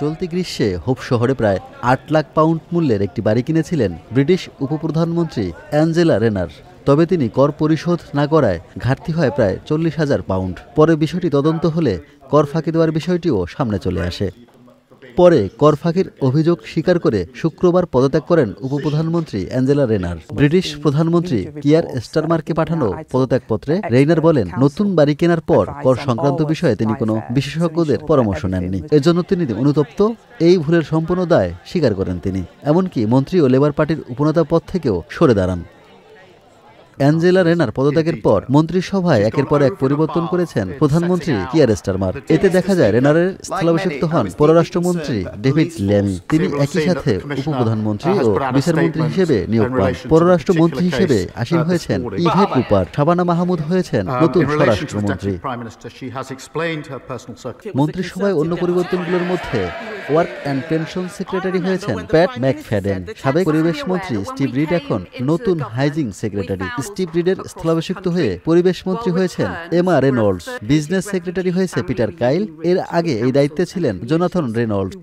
চলতি গ্রীষ্মে হোপ শহরে প্রায় ৮ লাখ পাউন্ড মূল্যের একটি বাড়ি কিনেছিলেন ব্রিটিশ উপপ্রধানমন্ত্রী অ্যাঞ্জেলা রেনার। তবে তিনি কর পরিশোধ না করায় ঘাটতি হয় প্রায় ৪০,০০০ পাউন্ড। পরে বিষয়টি তদন্ত হলে কর ফাঁকি দেওয়ার বিষয়টিও সামনে চলে আসে। পরে কর ফাঁকির অভিযোগ স্বীকার করে শুক্রবার পদত্যাগ করেন উপপ্রধানমন্ত্রী অ্যাঞ্জেলা রেনার। ব্রিটিশ প্রধানমন্ত্রী কিয়ার স্টারমারকে পাঠানো পদত্যাগপত্রে রেইনার বলেন, নতুন বাড়ি কেনার পর কর সংক্রান্ত বিষয়ে তিনি কোনো বিশেষজ্ঞদের পরামর্শ নেননি। এজন্য তিনি অনুতপ্ত। এই ভুলের সম্পূর্ণ দায় স্বীকার করেন তিনি। এমনকি মন্ত্রী ও লেবার পার্টির উপনেতা পদ থেকেও সরে দাঁড়ান। অ্যাঞ্জেলা রেনার পদত্যাগের পর মন্ত্রিসভায় একের পর এক পরিবর্তন করেছেন প্রধানমন্ত্রী কিয়ার স্টারমার। এতে দেখা যায় রেনারের স্থলাভিষিক্ত হন পররাষ্ট্রমন্ত্রী ডেভিড ল্যামি। তিনি একই সাথে উপপ্রধানমন্ত্রী ও বিচারমন্ত্রী হিসেবে নিয়োগ পান। পররাষ্ট্রমন্ত্রী হিসেবে আসীন হয়েছেন ইভেট কুপার। শাবানা মাহমুদ হয়েছেন নতুন স্বরাষ্ট্রমন্ত্রী। মন্ত্রিসভায় অন্য পরিবর্তনগুলোর মধ্যে ওয়ার্ক অ্যান্ড পেনশন সেক্রেটারি হয়েছেন প্যাট ম্যাকফ্যাডেন। সাবেক পরিবেশ মন্ত্রী স্টিভ রিড এখন নতুন হাইজিং সেক্রেটারি। স্টিভ রিডের স্থলাভিষিক্ত হয়ে পরিবেশ মন্ত্রী হয়েছেন এমা রেনল্ডস। বিজনেস সেক্রেটারি হয়েছে পিটার কাইল। এর আগে এই দায়িত্বে ছিলেন জোনাথন রেনল্ডস।